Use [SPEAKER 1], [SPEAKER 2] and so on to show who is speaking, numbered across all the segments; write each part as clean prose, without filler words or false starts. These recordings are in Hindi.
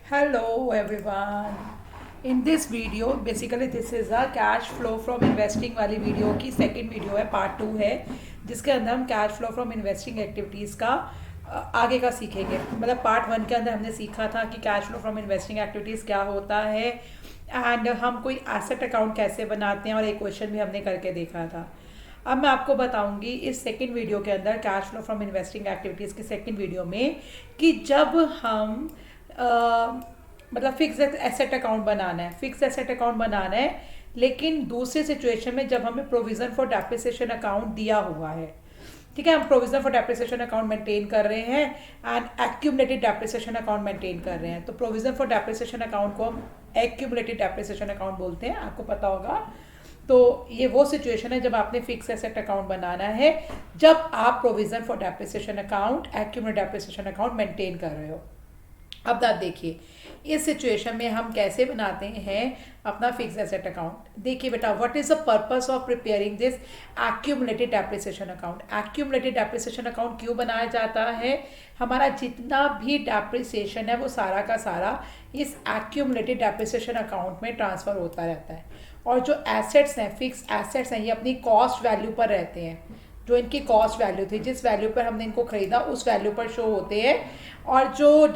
[SPEAKER 1] Hello everyone. In this video, basically this is a cash flow from investing वाली वीडियो की सेकंड वीडियो है, पार्ट 2 है, जिसके अंदर हम cash flow from investing activities का आगे का सीखेंगे। मतलब पार्ट 1 के अंदर हमने सीखा था कि cash flow from investing activities क्या होता है एंड हम कोई एसेट अकाउंट कैसे बनाते हैं, और एक क्वेश्चन भी हमने करके देखा था। अब मैं आपको बताऊंगी इस सेकंड वीडियो के अंदर, cash flow from investing activities की सेकंड वीडियो में, कि जब हम मतलब फिक्स एसेट अकाउंट बनाना है, फिक्स एसेट अकाउंट बनाना है, लेकिन दूसरी सिचुएशन में जब हमें प्रोविज़न फॉर डेप्रिसिएशन अकाउंट दिया हुआ है, ठीक है, हम provision for depreciation account maintain कर रहे हैं and accumulated depreciation account maintain कर रहे हैं। तो प्रोविज़न फॉर डेप्रिसिएशन अकाउंट को हम एक्यूमुलेटेड डेप्रिसिएशन अकाउंट बोलते हैं, आपको पता होगा। तो ये वो सिचुएशन है जब आपने फिक्स एसेट अकाउंट बनाना है, जब आप provision for depreciation account, accumulated depreciation account maintain कर रहे हो। अब आप देखिए इस सिचुएशन में हम कैसे बनाते हैं अपना फिक्स एसेट अकाउंट। देखिए बेटा, what is the purpose of preparing this accumulated depreciation account. Accumulated depreciation account क्यों बनाया जाता है? हमारा जितना भी डेप्रिसिएशन है वो सारा का सारा इस एक्यूमुलेटेड डेप्रिसिएशन अकाउंट में ट्रांसफ़र होता रहता है, और जो एसेट्स हैं, फिक्स एसेट्स हैं, ये अपनी कॉस्ट वैल्यू पर रहते हैं। जो इनकी कॉस्ट वैल्यू थी, जिस वैल्यू पर हमने इनको खरीदा उस वैल्यू पर शो होते हैं, और जो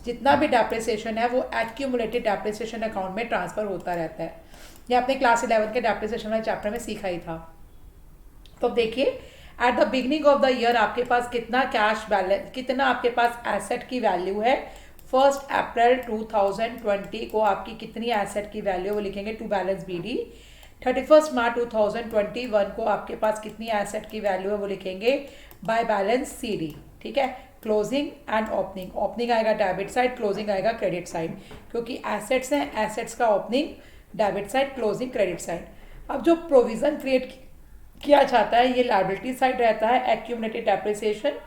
[SPEAKER 1] जितना भी डेप्रिसिएशन है वो एक्यूमुलेटेड डेप्रिसिएशन अकाउंट में ट्रांसफ़र होता रहता है। ये आपने क्लास 11 के डेप्रिसिएशन वाले चैप्टर में सीखा ही था। तो अब देखिए, at the beginning of the year आपके पास कितना कैश बैलेंस, कितना आपके पास एसेट की वैल्यू है। 1 अप्रैल 2020 को आपकी कितनी एसेट की वैल्यू वो लिखेंगे, टू बैलेंस BD। 31 मार्च 2021 को आपके पास कितनी एसेट की वैल्यू है वो लिखेंगे बाय बैलेंस CD। ठीक है, क्लोजिंग एंड ओपनिंग। ओपनिंग आएगा डेबिट साइड, क्लोजिंग आएगा क्रेडिट साइड, क्योंकि एसेट्स हैं, एसेट्स का opening debit side, closing credit side. अब जो प्रोविज़न क्रिएट किया जाता है ये लायबिलिटी साइड रहता है, एक्यूमुलेटेड डेप्रिसिएशन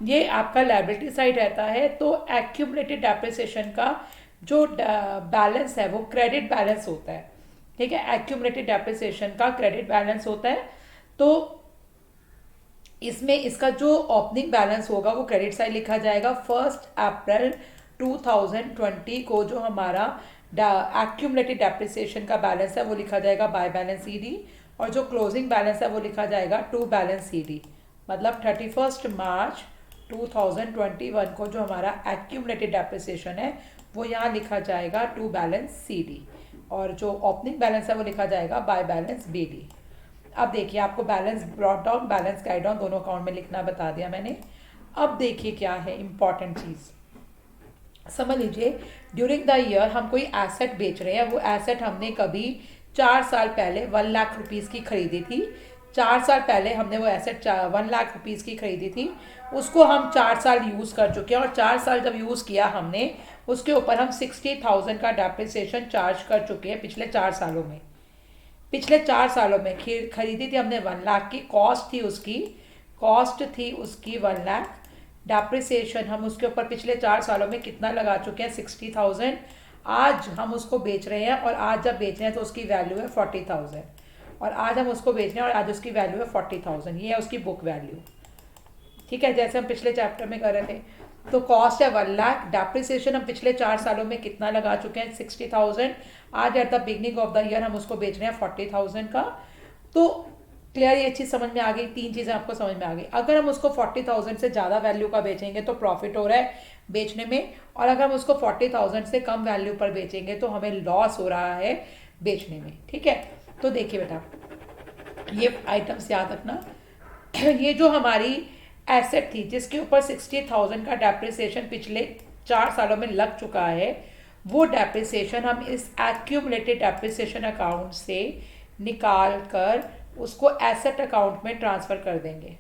[SPEAKER 1] ये आपका लायबिलिटी साइड रहता है। तो एक्यूमुलेटेड डेप्रिसिएशन का जो बैलेंस है वो क्रेडिट बैलेंस होता है। ठीक है, एक्यूमुलेटेड डेप्रिसिएशन का क्रेडिट बैलेंस होता है। तो इसमें इसका जो ओपनिंग बैलेंस होगा वो क्रेडिट साइड लिखा जाएगा। 1 अप्रैल 2020 को जो हमारा एक्यूमुलेटेड डेप्रिसिएशन का बैलेंस है वो लिखा जाएगा बाय बैलेंस CD, और जो क्लोजिंग बैलेंस है वो लिखा जाएगा टू बैलेंस CD। मतलब 31 मार्च 2021 को जो हमारा एक्यूमुलेटेड डेप्रिसिएशन है वो यहाँ लिखा जाएगा टू बैलेंस CD, और जो ओपनिंग बैलेंस है वो लिखा जाएगा बाय बैलेंस BD। अब देखिए, आपको balance brought down, balance guide down दोनों अकाउंट में लिखना बता दिया मैंने। अब देखिए क्या है इम्पॉर्टेंट चीज़, समझ लीजिए। ड्यूरिंग द ईयर हम कोई एसेट बेच रहे हैं, वो एसेट हमने कभी 4 साल पहले 1 लाख रुपीज़ की खरीदी थी। 4 साल पहले हमने वो एसेट 1 लाख रुपीज़ की खरीदी थी, उसको हम 4 साल यूज़ कर चुके हैं, और 4 साल जब यूज़ किया हमने उसके ऊपर हम 60,000 का डेप्रिसिएशन चार्ज कर चुके हैं पिछले 4 सालों में। पिछले 4 सालों में खरीदी थी हमने 1 लाख की, कॉस्ट थी उसकी 1 लाख। डेप्रिसिएशन हम उसके ऊपर पिछले 4 सालों में कितना लगा चुके हैं, 60,000। आज हम उसको बेच रहे हैं, और आज जब बेच रहे हैं तो उसकी वैल्यू है 40,000, और आज हम उसको बेच रहे हैं और आज उसकी वैल्यू है 40,000। ये है उसकी बुक वैल्यू। ठीक है, जैसे हम पिछले चैप्टर में कर रहे थे। तो कॉस्ट है 1 लाख, डेप्रिसिएशन हम पिछले 4 सालों में कितना लगा चुके हैं, 60,000। आज at the beginning of the year हम उसको बेच रहे हैं 40,000 का। तो क्लियर, ये चीज़ समझ में आ गई, 3 चीज़ें आपको समझ में आ गई। अगर हम उसको 40,000 से ज़्यादा वैल्यू का बेचेंगे तो प्रॉफिट हो रहा है बेचने में, और अगर हम उसको 40,000 से कम वैल्यू पर बेचेंगे तो हमें लॉस हो रहा है बेचने में। ठीक है, तो देखिए बेटा, ये आइटम्स याद रखना। ये जो हमारी एसेट थी जिसके ऊपर 60,000 का डेप्रिसिएशन पिछले 4 सालों में लग चुका है, वो डेप्रिसिएशन हम इस एक्यूमुलेटेड डेप्रिसिएशन अकाउंट से निकाल कर उसको एसेट अकाउंट में ट्रांसफ़र कर देंगे,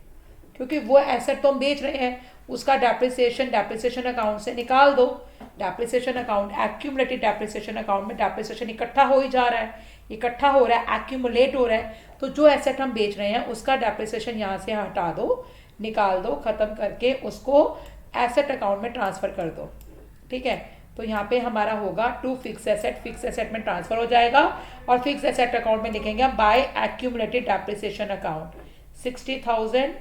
[SPEAKER 1] क्योंकि वो एसेट तो हम बेच रहे हैं, उसका डेप्रिसिएशन अकाउंट से निकाल दो। Depreciation account, accumulated depreciation account में डेप्रिसिएशन इकट्ठा हो ही जा रहा है, एक्यूमुलेट हो रहा है। तो जो एसेट हम बेच रहे हैं उसका डेप्रिसिएशन यहाँ से हटा दो, निकाल दो, ख़त्म करके उसको एसेट अकाउंट में ट्रांसफ़र कर दो। ठीक है, तो यहाँ पे हमारा होगा टू फिक्स एसेट में ट्रांसफ़र हो जाएगा, और फिक्स एसेट अकाउंट में लिखेंगे हम by accumulated depreciation account 60,000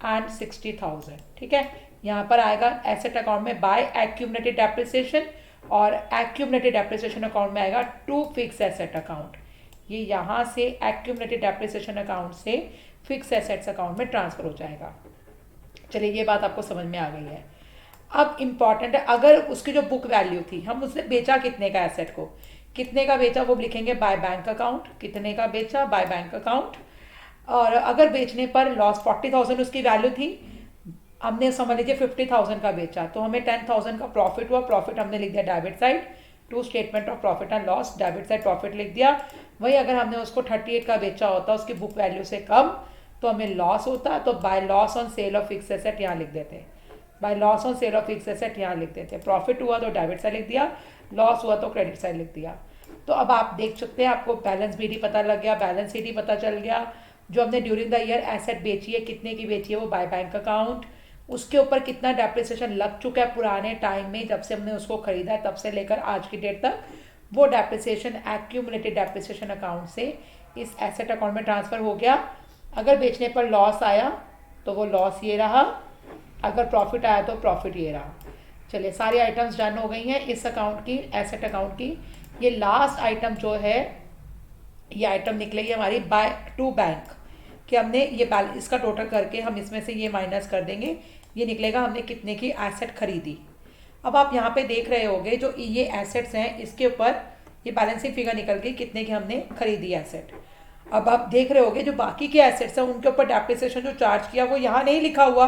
[SPEAKER 1] and 60,000। ठीक है, यहाँ पर आएगा एसेट अकाउंट में बाय एक्यूमुलेटेड डेप्रिसिएशन, और एक्यूमुलेटेड डेप्रिसिएशन अकाउंट में आएगा टू फिक्स एसेट अकाउंट। ये यहाँ से एक्यूमुलेटेड डेप्रिसिएशन अकाउंट से फिक्स एसेट्स अकाउंट में ट्रांसफर हो जाएगा। चलिए ये बात आपको समझ में आ गई है। अब इम्पॉर्टेंट है, अगर उसकी जो बुक वैल्यू थी, हम उसने बेचा कितने का एसेट को, कितने का बेचा वो लिखेंगे बाय बैंक अकाउंट, कितने का बेचा बाय बैंक अकाउंट। और अगर बेचने पर लॉस 40,000 उसकी वैल्यू थी, हमने समझ लीजिए 50,000 का बेचा, तो हमें 10,000 का प्रॉफिट हुआ, प्रॉफिट हमने लिख दिया debit side, to statement of profit and loss, debit side profit लिख दिया। वही अगर हमने उसको 38 का बेचा होता उसकी बुक वैल्यू से कम, तो हमें लॉस होता, तो by loss on sale of fix asset यहाँ लिख देते, bye loss on sale of fix asset यहाँ लिख देते। प्रॉफिट हुआ तो डेबिट साइड लिख दिया, लॉस हुआ तो क्रेडिट साइड लिख दिया। तो अब आप देख सकते हैं, आपको बैलेंस बीडी पता लग गया, बैलेंस सीडी पता चल गया। जो हमने ड्यूरिंग द ईयर एसेट बेची है, कितने की बेची है वो बाय बैंक अकाउंट, उसके ऊपर कितना डेप्रिसिएशन लग चुका है पुराने टाइम में जब से हमने उसको खरीदा है तब से लेकर आज की डेट तक, वो डेप्रिसिएशन एक्यूमुलेटेड डेप्रिसिएशन अकाउंट से इस एसेट अकाउंट में ट्रांसफ़र हो गया। अगर बेचने पर लॉस आया तो वो लॉस ये रहा, अगर प्रॉफिट आया तो प्रॉफिट ये रहा। चलिए सारी आइटम्स डन हो गई हैं इस अकाउंट की, एसेट अकाउंट की। ये लास्ट आइटम जो है, ये आइटम निकलेगी हमारी बाय टू बैंक, कि हमने ये इसका टोटल करके हम इसमें से ये माइनस कर देंगे, ये निकलेगा हमने कितने की एसेट खरीदी। अब आप यहाँ पे देख रहे होंगे जो ये एसेट्स हैं इसके ऊपर ये बैलेंसिंग फिगर निकल गई कितने की हमने खरीदी एसेट। अब आप देख रहे होंगे जो बाकी के एसेट्स हैं उनके ऊपर डेप्रिसिएशन जो चार्ज किया वो यहाँ नहीं लिखा हुआ,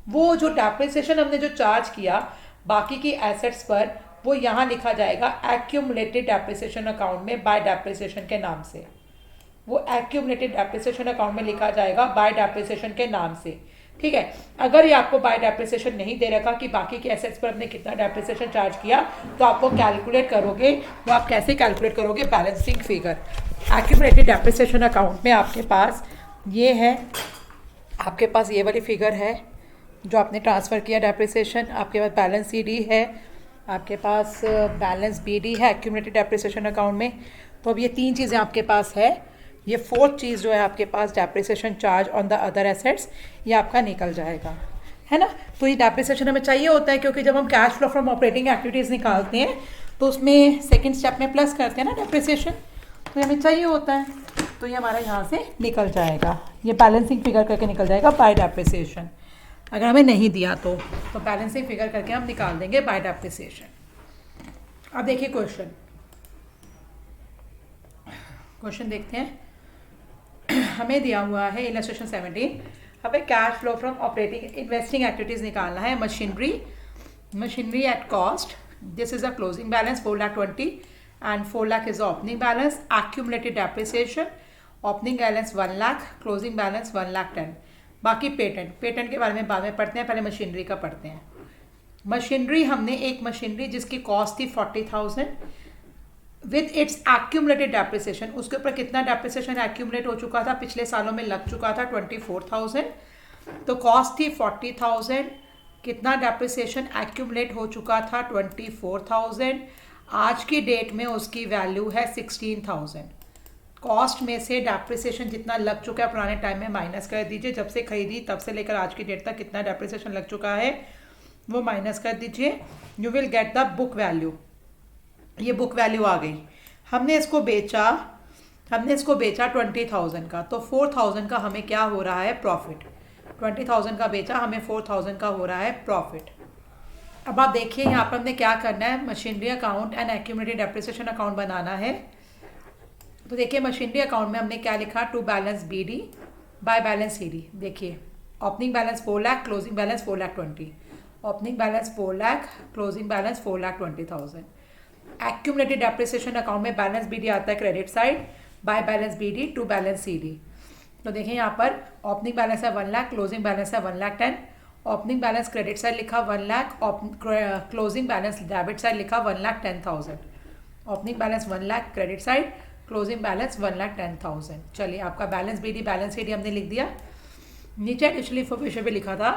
[SPEAKER 1] वो जो डेप्रिसिएशन हमने जो चार्ज किया बाकी की एसेट्स पर वो यहाँ लिखा जाएगा एक्यूमुलेटेड डेप्रिसिएशन अकाउंट में बाय डेप्रिसिएशन के नाम से, वो एक्यूमुलेटेड डेप्रिसिएशन अकाउंट में लिखा जाएगा बाय डेप्रिसिएशन के नाम से। ठीक है, अगर ये आपको बाय डेप्रिसिएशन नहीं दे रखा कि बाकी के एसेट्स पर हमने कितना डेप्रिसिएशन चार्ज किया, तो आपको कैलकुलेट करोगे, वो आप कैसे कैलकुलेट करोगे, balancing figure accumulated depreciation account में आपके पास ये है, आपके पास ये वाली फिगर है जो आपने ट्रांसफ़र किया डेप्रिसिएशन, आपके पास बैलेंस सीडी है, आपके पास बैलेंस बीडी है एक्यूमुलेटेड डेप्रिसिएशन अकाउंट में। तो अब ये तीन चीज़ें आपके पास है, ये फोर्थ चीज़ जो है आपके पास depreciation charge on the other assets, ये आपका निकल जाएगा, है ना। तो ये डेप्रिसिएशन हमें चाहिए होता है क्योंकि जब हम cash flow from operating activities निकालते हैं तो उसमें सेकंड स्टेप में प्लस करते हैं ना डेप्रिसिएशन, तो हमें चाहिए होता है, तो ये हमारा यहाँ से निकल जाएगा, ये बैलेंसिंग फिगर करके निकल जाएगा बाय डेप्रिसिएशन। अगर हमें नहीं दिया तो बैलेंसिंग फिगर करके हम निकाल देंगे बाय डेप्रिसिएशन। अब देखिए क्वेश्चन देखते हैं। हमें दिया हुआ है इलस्ट्रेशन 17, हमें cash flow from operating investing activities निकालना है। Machinery at cost, this is a closing balance 4,20,000 and 4 lakh is opening balance. Accumulated depreciation, opening balance 1 lakh, closing balance 1,10,000। बाकी पेटेंट के बारे में बाद में पढ़ते हैं, पहले मशीनरी का पढ़ते हैं। मशीनरी, हमने एक मशीनरी जिसकी कॉस्ट थी 40,000 विथ इट्स एक्यूमुलेटेड डेप्रिसिएशन, उसके ऊपर कितना डेप्रिसिएशन एक्यूमुलेट हो चुका था, पिछले सालों में लग चुका था 24,000। तो कॉस्ट थी 40,000, कितना डेप्रिसिएशन एक्यूमुलेट हो चुका था 24,000, आज की डेट में उसकी वैल्यू है 16,000। कॉस्ट में से डेप्रिसिएशन जितना लग चुका है पुराने टाइम में माइनस कर दीजिए, जब से खरीदी तब से लेकर आज की डेट तक कितना डेप्रिसिएशन लग चुका है वो माइनस कर दीजिए, you will get the book value. ये बुक वैल्यू आ गई। हमने इसको बेचा 20,000 का, तो 4,000 का हमें क्या हो रहा है, प्रॉफिट। 20,000 का बेचा, हमें 4,000 का हो रहा है प्रॉफिट। अब आप देखिए यहाँ पर हमने क्या करना है, machinery account and accumulated depreciation account बनाना है। तो देखिए मशीनरी अकाउंट में हमने क्या लिखा, to balance BD by balance CD. देखिए opening balance 4 lakh, closing balance 4,20,000, opening balance 4 lakh, closing balance 4,20,000। Accumulated depreciation account में बैलेंस बीडी आता है credit side, by balance BD to balance CD. तो देखिए यहाँ पर ओपनिंग बैलेंस है 1 लाख, क्लोजिंग बैलेंस है 1,10,000, ओपनिंग बैलेंस क्रेडिट साइड लिखा 1 lakh, closing balance debit side लिखा 1,10,000। Opening balance 1 lakh credit side, closing balance 1,10,000। चलिए आपका बैलेंस बीडी बैलेंस सीडी हमने लिख दिया। नीचे एडिशनल इन्फॉर्मेशन पे लिखा था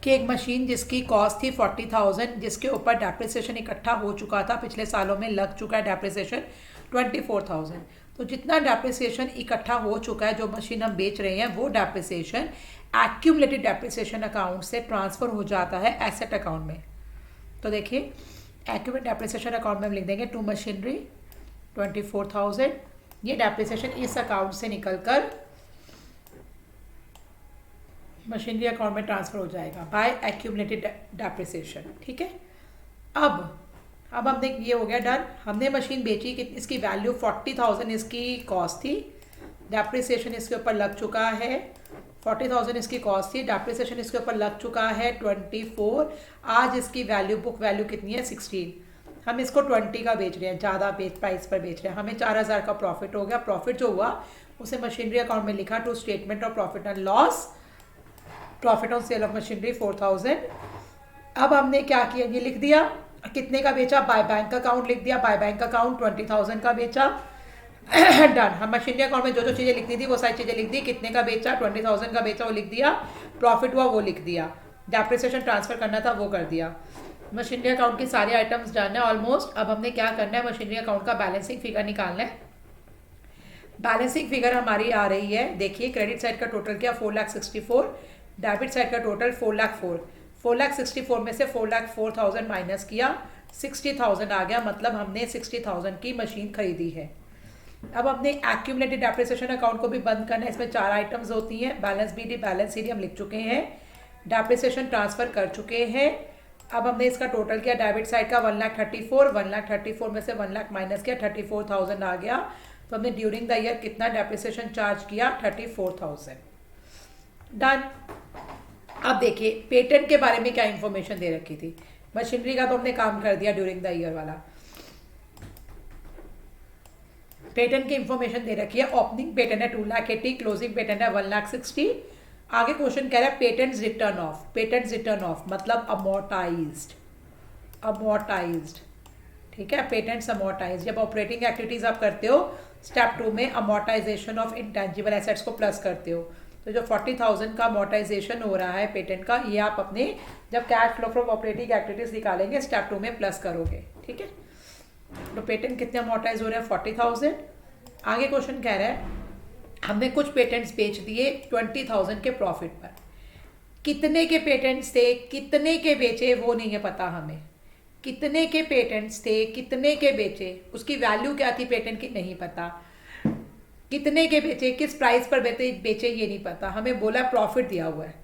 [SPEAKER 1] कि एक मशीन जिसकी कॉस्ट थी 40,000, जिसके ऊपर डेप्रिसिएशन इकट्ठा हो चुका था, पिछले सालों में लग चुका है डेप्रिसिएशन 24,000। तो जितना डेप्रिसिएशन इकट्ठा हो चुका है, जो मशीन हम बेच रहे हैं, वो डेप्रिसिएशन एक्यूमुलेटेड डेप्रिसिएशन अकाउंट से ट्रांसफ़र हो जाता है एसेट अकाउंट में। तो देखिए एक्यूमुलेटेड डेप्रिसिएशन अकाउंट में हम लिख देंगे टू मशीनरी 24,000। ये डेप्रिसिएशन इस अकाउंट से निकलकर मशीनरी अकाउंट में ट्रांसफर हो जाएगा बाय एक्यूमुलेटेड डेप्रिसिएशन। ठीक है, अब हमने ये हो गया डन। हमने मशीन बेची, कि इसकी वैल्यू 40,000 इसकी कॉस्ट थी, डेप्रिसिएशन इसके ऊपर लग चुका है। 40,000 इसकी कॉस्ट थी, डेप्रिसिएशन इसके ऊपर लग चुका है 24। आज इसकी वैल्यू, बुक वैल्यू कितनी है 16। हम इसको 20 का बेच रहे हैं, ज़्यादा प्राइस पर बेच रहे हैं। हमें 4,000 का प्रॉफिट हो गया। प्रॉफिट जो हुआ उसे मशीनरी अकाउंट में लिखा to statement of profit and loss, profit on sale of machinery 4,000। अब हमने क्या किया, ये लिख दिया। कितने का बेचा, बाय बैंक अकाउंट लिख दिया। बाय बैंक अकाउंट 20,000 का बेचा। डन। हम मशीनरी अकाउंट में जो जो चीज़ें लिखनी थी वो सारी चीज़ें लिख दी। कितने का बेचा, 20,000 का बेचा, वो लिख दिया। प्रॉफिट हुआ वो लिख दिया। डेप्रिसिएशन ट्रांसफर करना था वो कर दिया। मशीनरी अकाउंट के सारे आइटम्स डन है ऑलमोस्ट। अब हमने क्या करना है, मशीनरी अकाउंट का बैलेंसिंग फिगर निकालना है। बैलेंसिंग फिगर हमारी आ रही है, देखिए क्रेडिट साइड का टोटल क्या 4,64,000, डेबिट साइड का टोटल 4,04,000। 4,64,000 में से 4,04,000 माइनस किया, 60,000 आ गया। मतलब हमने 60,000 की मशीन खरीदी है। अब हमने एक्यूमुलेटेड डेप्रिसिएशन अकाउंट को भी बंद करना है। इसमें 4 आइटम्स होती हैं, बैलेंस बीडी, बैलेंस सीडी हम लिख चुके हैं, डेप्रिसिएशन ट्रांसफर कर चुके हैं। अब हमने इसका टोटल किया, डेबिट साइड का 1,34,000, 1,34,000 में से 1,00,000 माइनस किया, 34,000 आ गया। तो हमने ड्यूरिंग द ईयर कितना डेप्रिसिएशन चार्ज किया, 34,000। डन। अब देखिए पेटेंट के बारे में क्या इंफॉर्मेशन दे रखी थी। मशीनरी का तो हमने काम कर दिया ड्यूरिंग द ईयर वाला। पेटेंट की इंफॉर्मेशन दे रखी है। ओपनिंग पेटेंट है 2,80,000, क्लोजिंग पेटेंट है 1,60,000। आगे क्वेश्चन कह रहा है patents return of. Patents return of मतलब अमोर्टाइज्ड, अमोर्टाइज्ड। ठीक है, पेटेंट्स अमोर्टाइज्ड। जब ऑपरेटिंग एक्टिविटीज आप करते हो स्टेप 2 में अमोर्टाइजेशन ऑफ इंटेंजिबल एसेट्स को प्लस करते हो। तो जो 40,000 का अमोर्टाइजेशन हो रहा है पेटेंट का, ये आप अपने जब cash flow from operating activities निकालेंगे स्टेप 2 में प्लस करोगे। ठीक है, तो पेटेंट कितने अमोर्टाइज हो रहे हैं, 40,000। आगे क्वेश्चन कह रहा है हमने कुछ पेटेंट्स बेच दिए 20,000 के प्रॉफिट पर। कितने के पेटेंट्स थे, कितने के बेचे वो नहीं है पता हमें। कितने के पेटेंट्स थे, कितने के बेचे, उसकी वैल्यू क्या थी पेटेंट की नहीं पता। कितने के बेचे, किस प्राइस पर बेचे ये नहीं पता। हमें बोला प्रॉफिट दिया हुआ है,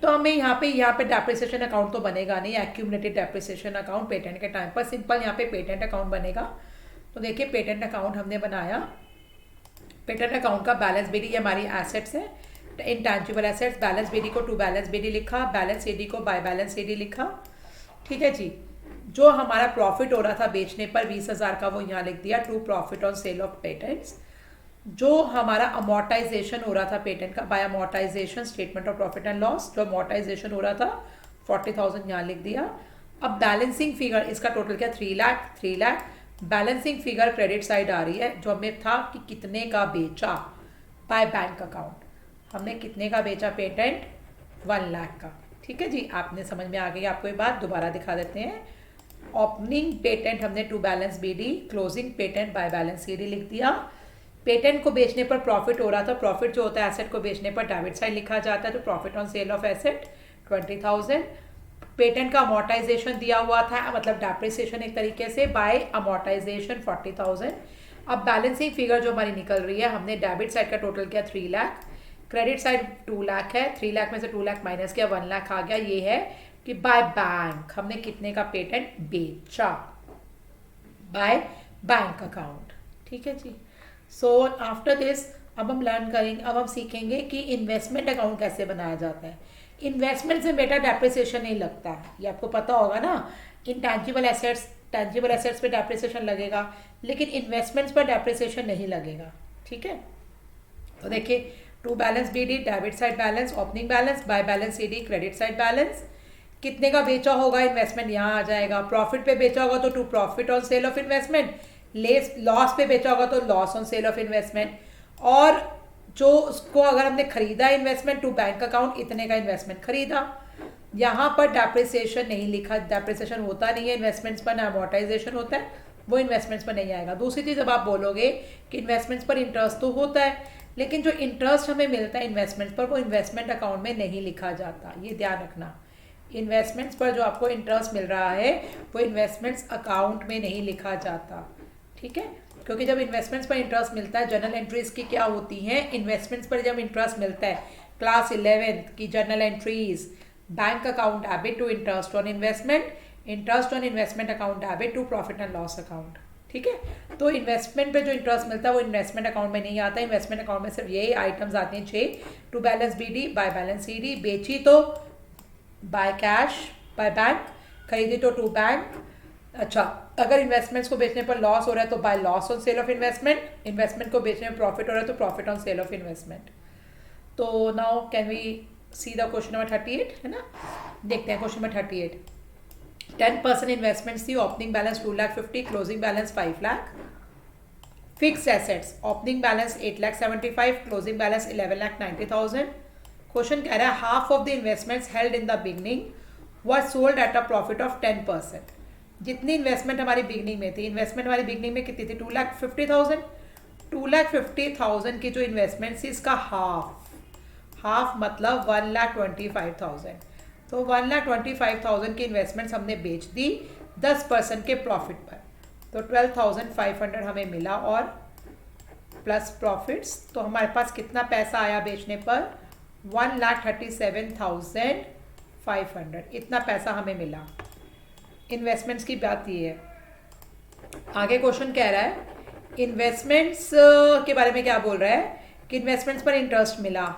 [SPEAKER 1] तो हमें यहाँ पे डेप्रिसिएशन अकाउंट तो बनेगा नहीं, एक्यूमुलेटेड डेप्रिसिएशन अकाउंट पेटेंट के टाइम पर। सिंपल यहाँ पे पेटेंट अकाउंट बनेगा। तो देखिए पेटेंट अकाउंट हमने बनाया। पेटेंट अकाउंट का बैलेंस बीडी, ये हमारी एसेट्स है, इंटेंजिबल एसेट्स। बैलेंस बीडी को टू बैलेंस बीडी लिखा, बैलेंस सीडी को बाय बैलेंस सीडी लिखा। ठीक है जी। जो हमारा प्रॉफिट हो रहा था बेचने पर 20,000 का, वो यहाँ लिख दिया to profit on sale of patents. जो हमारा अमोर्टाइजेशन हो रहा था पेटेंट का, by amortisation statement of profit and loss, जो अमोर्टाइजेशन हो रहा था 40,000 यहाँ लिख दिया। अब बैलेंसिंग फिगर इसका टोटल क्या 3,00,000। बैलेंसिंग फिगर क्रेडिट साइड आ रही है, जो हमें था कि कितने का बेचा बाय बैंक अकाउंट। हमने कितने का बेचा पेटेंट, 1,00,000 का। ठीक है जी, आपने समझ में आ गई आपको ये बात। दोबारा दिखा देते हैं। ओपनिंग पेटेंट हमने to balance BD, closing patent by balance CD लिख दिया। पेटेंट को बेचने पर प्रॉफिट हो रहा था। प्रॉफिट जो होता है एसेट को बेचने पर डेबिट साइड लिखा जाता है, तो profit on sale of asset 20,000। Patent का अमोर्टाइजेशन दिया हुआ था, मतलब डेप्रिसिएशन एक तरीके से, बाय अमोर्टाइजेशन 40,000। अब बैलेंसिंग फिगर जो हमारी निकल रही है, हमने डेबिट साइड का टोटल किया 3,00,000, क्रेडिट साइड 2,00,000 है। 3,00,000 में से 2,00,000 माइनस किया, 1,00,000 आ गया। ये है कि बाय बैंक हमने कितने का पेटेंट बेचा, बाय बैंक अकाउंट। ठीक है जी। सो आफ्टर दिस अब हम लर्न करेंगे, अब हम सीखेंगे कि इन्वेस्टमेंट अकाउंट कैसे बनाया जाता है। इन्वेस्टमेंट से बेटा डेप्रिसिएशन नहीं लगता, ये आपको पता होगा ना। इंटेंजिबल एसेट्स, टेंजिबल एसेट्स पे डेप्रिसिएशन लगेगा, लेकिन इन्वेस्टमेंट्स पर डेप्रिसिएशन नहीं लगेगा। ठीक है, तो देखिए to balance BD, debit side balance, opening balance, by balance CD, credit side balance. कितने का बेचा होगा इन्वेस्टमेंट यहाँ आ जाएगा। प्रॉफिट पे बेचा होगा तो to profit on sale of investment, loss पे बेचा होगा तो loss on sale of investment. और जो उसको अगर हमने खरीदा इन्वेस्टमेंट टू बैंक अकाउंट, इतने का इन्वेस्टमेंट खरीदा। यहाँ पर डेप्रिसिएशन नहीं लिखा, डेप्रिसिएशन होता नहीं है इन्वेस्टमेंट्स पर, ना अमोर्टाइजेशन होता है, वो इन्वेस्टमेंट्स पर नहीं आएगा। दूसरी चीज़, जब आप बोलोगे कि इन्वेस्टमेंट्स पर इंटरेस्ट तो होता है, लेकिन जो इंटरेस्ट हमें मिलता है इन्वेस्टमेंट्स पर, वो इन्वेस्टमेंट अकाउंट में नहीं लिखा जाता, ये ध्यान रखना। इन्वेस्टमेंट्स पर जो आपको इंटरेस्ट मिल रहा है वो इन्वेस्टमेंट्स अकाउंट में नहीं लिखा जाता, ठीक है। क्योंकि जब इन्वेस्टमेंट्स पर इंटरेस्ट मिलता है, जर्नल एंट्रीज की क्या होती हैं, इन्वेस्टमेंट्स पर जब इंटरेस्ट मिलता है, क्लास 11th की journal entries, bank account debit to interest on investment, interest on investment account debit to profit and loss account, ठीक है। तो इन्वेस्टमेंट पे जो इंटरेस्ट मिलता है वो इन्वेस्टमेंट अकाउंट में नहीं आता। इन्वेस्टमेंट अकाउंट में सिर्फ यही आइटम्स आते हैं 6, to balance BD, by balance CD, बेची तो बाय कैश बाय बैंक, खरीदी तो टू बैंक। अच्छा, अगर इन्वेस्टमेंट्स को बेचने पर लॉस हो रहा है तो by loss on sale of investment, investment को बेचने में प्रॉफिट हो रहा है तो profit on sale of investment. तो now can we see the question number 38, है ना। देखते हैं क्वेश्चन नंबर 38। 10% इन्वेस्टमेंट्स थी, opening balance 2,50,000, closing balance 5 lakh. Fixed assets, opening balance 8,75,000, closing balance 11,90,000। Question कह रहा है half of the investments held in the beginning was sold at a profit of 10%। जितनी इन्वेस्टमेंट हमारी बिगनिंग में थी, इन्वेस्टमेंट हमारी बिगनिंग में कितनी थी, 2,50,000। 2,50,000 की जो इन्वेस्टमेंट थी इसका हाफ मतलब 1,25,000। तो 1,25,000 की इन्वेस्टमेंट्स हमने बेच दी 10% के प्रॉफिट पर, तो 12,500 हमें मिला और प्लस प्रॉफिट्स। तो हमारे पास कितना पैसा आया बेचने पर, 1,37,500, इतना पैसा हमें मिला। इन्वेस्टमेंट्स की बात ये है। आगे क्वेश्चन कह रहा है इन्वेस्टमेंट्स के बारे में क्या बोल रहा है कि इन्वेस्टमेंट्स पर इंटरेस्ट मिला,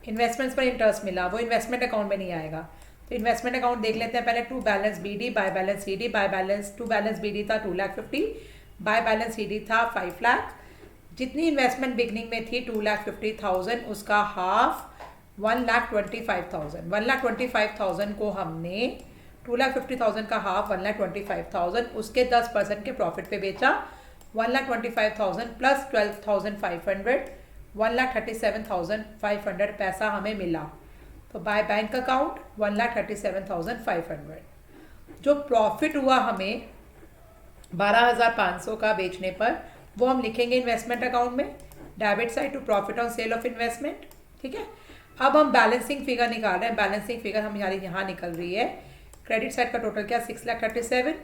[SPEAKER 1] इन्वेस्टमेंट्स पर इंटरेस्ट मिला, वो इन्वेस्टमेंट अकाउंट में नहीं आएगा। तो इन्वेस्टमेंट अकाउंट देख लेते हैं पहले। To balance BD, by balance CD, by balance to balance BD था 2,50,000, बाय बैलेंस CD था 5 लाख। जितनी इन्वेस्टमेंट बिगनिंग में थी 2,50,000, उसका हाफ 1,25,000। 1,25,000 को हमने 2,50,000 का हाफ 1,25,000 उसके 10% के प्रॉफिट पे बेचा। 1,25,000 प्लस 12,500, 1,37,500 पैसा हमें मिला। तो बाय बैंक अकाउंट 1,37,500। जो प्रॉफिट हुआ हमें 12,500 का बेचने पर, वो हम लिखेंगे इन्वेस्टमेंट अकाउंट में, debit side to profit on sale of investment, ठीक है। अब हम बैलेंसिंग फिगर निकाल रहे हैं। बैलेंसिंग फिगर हमारी यहाँ निकल रही है। क्रेडिट साइड का टोटल क्या, 6,37,000,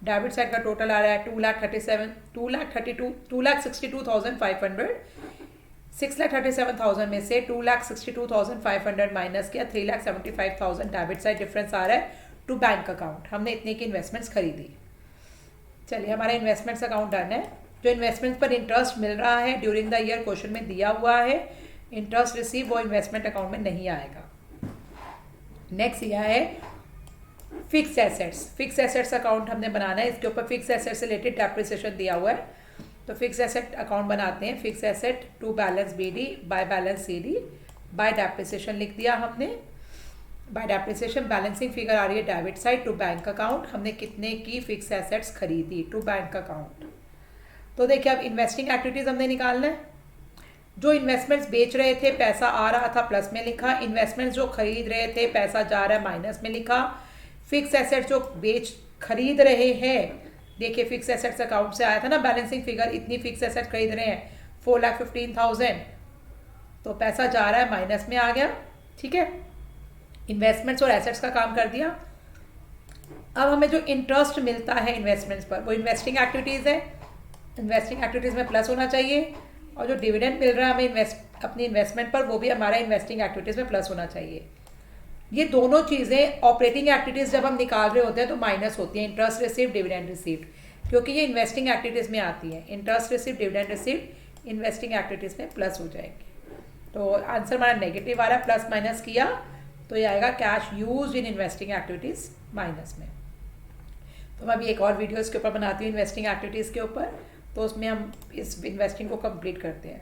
[SPEAKER 1] डेबिट साइड का टोटल आ रहा है 2,62,500। 6,37,000 में से 2,62,500 माइनस किया, 3,75,000 डेबिट साइड डिफरेंस आ रहा है टू बैंक अकाउंट। हमने इतने की इन्वेस्टमेंट्स खरीदी। चलिए, हमारा इन्वेस्टमेंट्स अकाउंट डन है। जो इन्वेस्टमेंट्स पर इंटरेस्ट मिल रहा है ड्यूरिंग द ईयर, क्वेश्चन में दिया हुआ है इंटरेस्ट रिसीव, वो इन्वेस्टमेंट अकाउंट में नहीं आएगा। नेक्स्ट यह है fix assets. Fix assets account हमने बनाना है। इसके ऊपर फिक्स एसेट्स से रिलेटेड डेप्रिसिएशन दिया हुआ है, तो फिक्स एसेट अकाउंट बनाते हैं। Fix asset to balance BD, by balance CD, by depreciation लिख दिया हमने। बाय डेप्रिसिएशन बैलेंसिंग फिगर आ रही है debit side to bank account. हमने कितने की फिक्स एसेट्स खरीदी टू बैंक अकाउंट। तो देखिए, अब इन्वेस्टिंग एक्टिविटीज हमने निकालना है। जो इन्वेस्टमेंट्स बेच रहे थे पैसा आ रहा था प्लस में लिखा, इन्वेस्टमेंट्स जो खरीद रहे थे पैसा जा रहा है माइनस में लिखा। फिक्स एसेट्स जो खरीद रहे हैं, देखिए फिक्स एसेट्स अकाउंट से आया था ना बैलेंसिंग फिगर, इतनी फिक्स एसेट खरीद रहे हैं 4,15,000, तो पैसा जा रहा है माइनस में आ गया, ठीक है। इन्वेस्टमेंट्स और एसेट्स का काम कर दिया। अब हमें जो इंटरेस्ट मिलता है इन्वेस्टमेंट्स पर, वो इन्वेस्टिंग एक्टिविटीज़ है। इन्वेस्टिंग एक्टिविटीज़ में प्लस होना चाहिए, और जो डिविडेंड मिल रहा है हमें अपनी इन्वेस्टमेंट पर, वो भी हमारा इन्वेस्टिंग एक्टिविटीज़ में प्लस होना चाहिए। ये दोनों चीज़ें ऑपरेटिंग एक्टिविटीज़ जब हम निकाल रहे होते हैं तो माइनस होती हैं, इंटरेस्ट रिसीव्ड, डिविडेंड रिसीव्ड, क्योंकि ये इन्वेस्टिंग एक्टिविटीज़ में आती हैं। Interest received, dividend received investing activities में प्लस हो जाएंगे। तो आंसर हमारा नेगेटिव आ रहा है, प्लस माइनस किया तो ये आएगा cash used in investing activities minus में। तो मैं अभी एक और वीडियो इसके ऊपर बनाती हूँ इन्वेस्टिंग एक्टिविटीज़ के ऊपर, तो उसमें हम इस इन्वेस्टिंग को कंप्लीट करते हैं।